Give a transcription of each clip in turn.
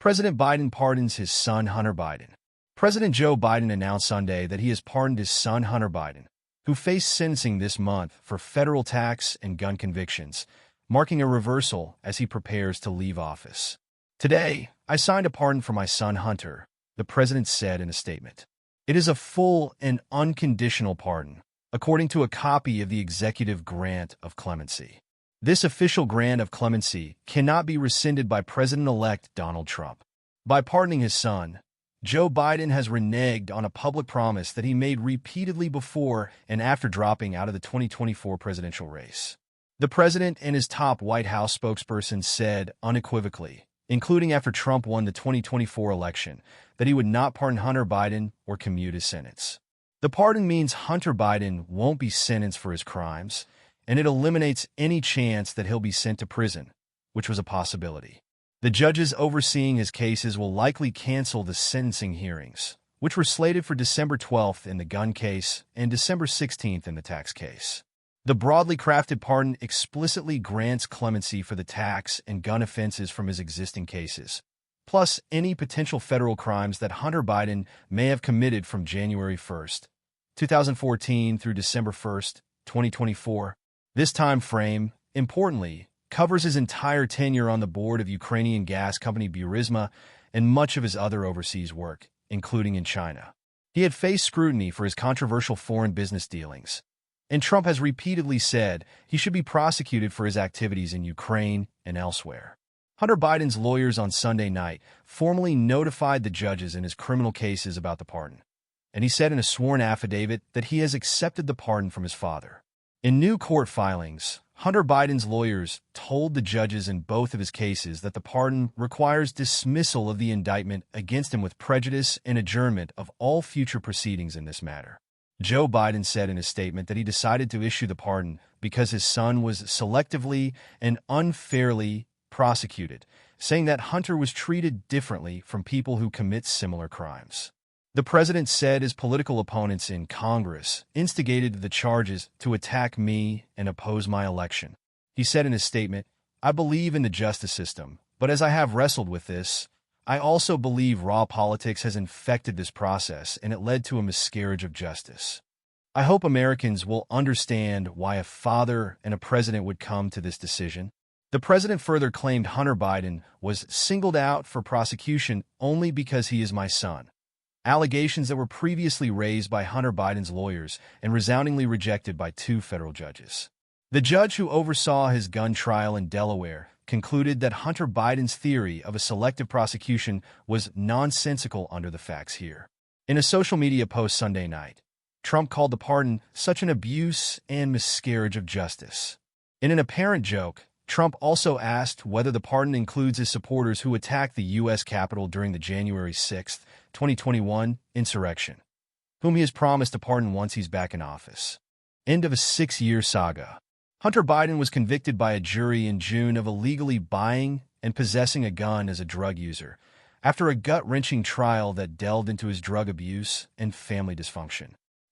President Biden pardons his son Hunter Biden. President Joe Biden announced Sunday that he has pardoned his son Hunter Biden, who faced sentencing this month for federal tax and gun convictions, marking a reversal as he prepares to leave office. "Today, I signed a pardon for my son Hunter," the president said in a statement. "It is a full and unconditional pardon, according to a copy of the executive grant of clemency. This official grant of clemency cannot be rescinded by President-elect Donald Trump. By pardoning his son, Joe Biden has reneged on a public promise that he made repeatedly before and after dropping out of the 2024 presidential race." The president and his top White House spokesperson said unequivocally, including after Trump won the 2024 election, that he would not pardon Hunter Biden or commute his sentence. The pardon means Hunter Biden won't be sentenced for his crimes, and it eliminates any chance that he'll be sent to prison, which was a possibility. The judges overseeing his cases will likely cancel the sentencing hearings, which were slated for December 12th in the gun case and December 16th in the tax case. The broadly crafted pardon explicitly grants clemency for the tax and gun offenses from his existing cases, plus any potential federal crimes that Hunter Biden may have committed from January 1st, 2014 through December 1st, 2024. This time frame, importantly, covers his entire tenure on the board of Ukrainian gas company Burisma and much of his other overseas work, including in China. He had faced scrutiny for his controversial foreign business dealings, and Trump has repeatedly said he should be prosecuted for his activities in Ukraine and elsewhere. Hunter Biden's lawyers on Sunday night formally notified the judges in his criminal cases about the pardon, and he said in a sworn affidavit that he has accepted the pardon from his father. In new court filings, Hunter Biden's lawyers told the judges in both of his cases that the pardon requires dismissal of the indictment against him with prejudice and adjournment of all future proceedings in this matter. Joe Biden said in his statement that he decided to issue the pardon because his son was selectively and unfairly prosecuted, saying that Hunter was treated differently from people who commit similar crimes. The president said his political opponents in Congress instigated the charges to attack me and oppose my election. He said in his statement, "I believe in the justice system, but as I have wrestled with this, I also believe raw politics has infected this process and it led to a miscarriage of justice. I hope Americans will understand why a father and a president would come to this decision." The president further claimed Hunter Biden was singled out for prosecution only because he is my son, allegations that were previously raised by Hunter Biden's lawyers and resoundingly rejected by two federal judges. The judge who oversaw his gun trial in Delaware concluded that Hunter Biden's theory of a selective prosecution was nonsensical under the facts here. In a social media post Sunday night, Trump called the pardon such an abuse and miscarriage of justice. In an apparent joke, Trump also asked whether the pardon includes his supporters who attacked the U.S. Capitol during the January 6, 2021 insurrection, whom he has promised to pardon once he's back in office. End of a 6-year saga. Hunter Biden was convicted by a jury in June of illegally buying and possessing a gun as a drug user, after a gut-wrenching trial that delved into his drug abuse and family dysfunction.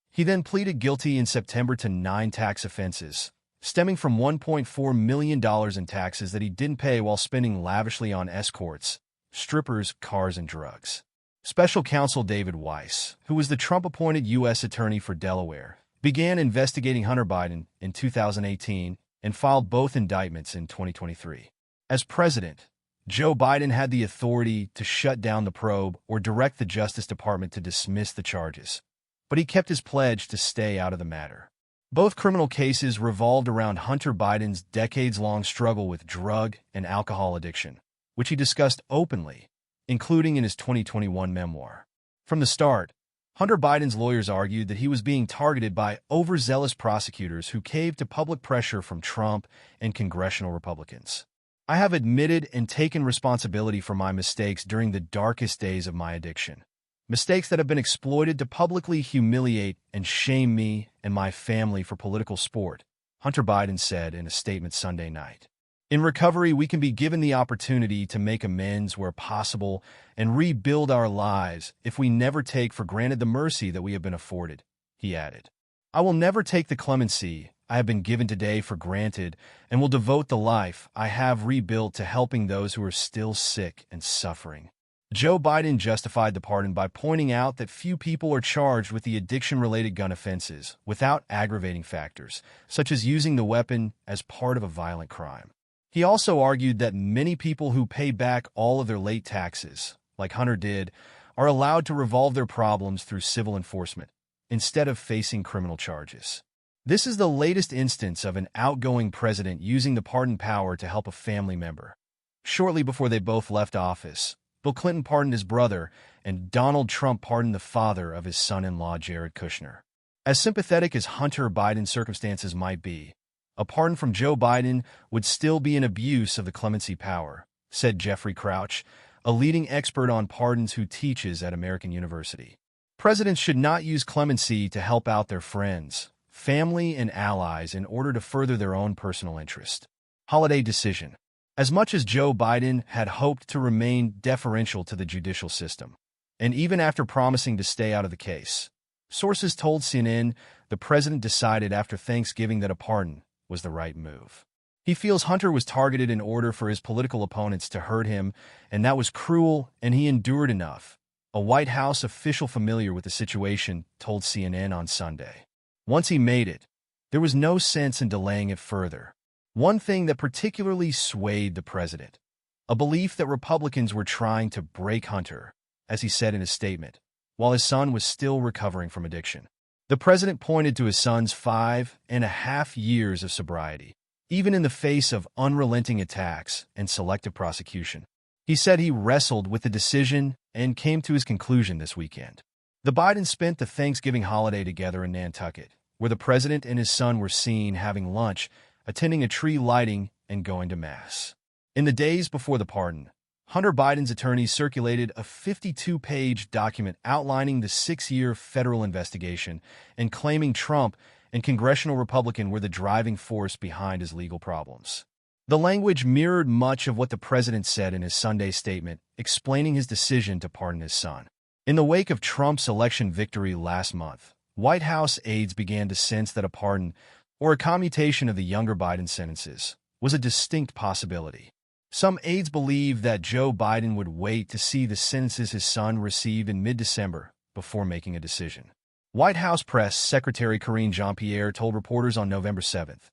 He then pleaded guilty in September to 9 tax offenses, stemming from $1.4 million in taxes that he didn't pay while spending lavishly on escorts, strippers, cars, and drugs. Special counsel David Weiss, who was the Trump-appointed U.S. Attorney for Delaware, began investigating Hunter Biden in 2018 and filed both indictments in 2023. As president, Joe Biden had the authority to shut down the probe or direct the Justice Department to dismiss the charges, but he kept his pledge to stay out of the matter. Both criminal cases revolved around Hunter Biden's decades-long struggle with drug and alcohol addiction, which he discussed openly, including in his 2021 memoir. From the start, Hunter Biden's lawyers argued that he was being targeted by overzealous prosecutors who caved to public pressure from Trump and congressional Republicans. "I have admitted and taken responsibility for my mistakes during the darkest days of my addiction. Mistakes that have been exploited to publicly humiliate and shame me and my family for political sport," Hunter Biden said in a statement Sunday night. "In recovery, we can be given the opportunity to make amends where possible and rebuild our lives if we never take for granted the mercy that we have been afforded," he added. "I will never take the clemency I have been given today for granted and will devote the life I have rebuilt to helping those who are still sick and suffering." Joe Biden justified the pardon by pointing out that few people are charged with the addiction-related gun offenses without aggravating factors, such as using the weapon as part of a violent crime. He also argued that many people who pay back all of their late taxes, like Hunter did, are allowed to resolve their problems through civil enforcement, instead of facing criminal charges. This is the latest instance of an outgoing president using the pardon power to help a family member. Shortly before they both left office, Bill Clinton pardoned his brother, and Donald Trump pardoned the father of his son-in-law, Jared Kushner. As sympathetic as Hunter Biden's circumstances might be, a pardon from Joe Biden would still be an abuse of the clemency power, said Jeffrey Crouch, a leading expert on pardons who teaches at American University. Presidents should not use clemency to help out their friends, family, and allies in order to further their own personal interest. Holiday decision. As much as Joe Biden had hoped to remain deferential to the judicial system, and even after promising to stay out of the case, sources told CNN the president decided after Thanksgiving that a pardon was the right move. He feels Hunter was targeted in order for his political opponents to hurt him, and that was cruel, and he endured enough, a White House official familiar with the situation told CNN on Sunday. Once he made it, there was no sense in delaying it further. One thing that particularly swayed the president, a belief that Republicans were trying to break Hunter, as he said in his statement, while his son was still recovering from addiction. The president pointed to his son's 5.5 years of sobriety, even in the face of unrelenting attacks and selective prosecution. He said he wrestled with the decision and came to his conclusion this weekend. The Bidens spent the Thanksgiving holiday together in Nantucket, where the president and his son were seen having lunch, attending a tree lighting, and going to Mass. In the days before the pardon, Hunter Biden's attorneys circulated a 52-page document outlining the 6-year federal investigation and claiming Trump and congressional Republicans were the driving force behind his legal problems. The language mirrored much of what the president said in his Sunday statement, explaining his decision to pardon his son. In the wake of Trump's election victory last month, White House aides began to sense that a pardon, or a commutation of the younger Biden sentences, was a distinct possibility. Some aides believe that Joe Biden would wait to see the sentences his son received in mid-December before making a decision. White House Press Secretary Karine Jean-Pierre told reporters on November 7th,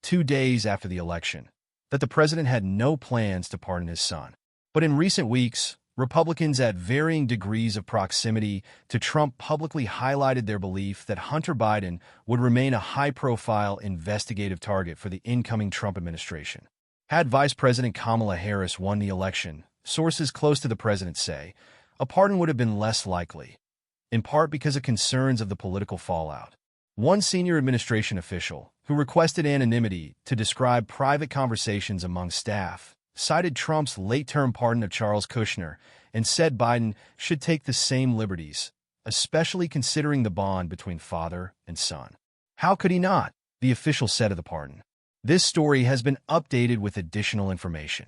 2 days after the election, that the president had no plans to pardon his son. But in recent weeks, Republicans at varying degrees of proximity to Trump publicly highlighted their belief that Hunter Biden would remain a high-profile investigative target for the incoming Trump administration. Had Vice President Kamala Harris won the election, sources close to the president say, a pardon would have been less likely, in part because of concerns of the political fallout. One senior administration official, who requested anonymity to describe private conversations among staff, cited Trump's late-term pardon of Charles Kushner and said Biden should take the same liberties, especially considering the bond between father and son. How could he not? The official said of the pardon. This story has been updated with additional information.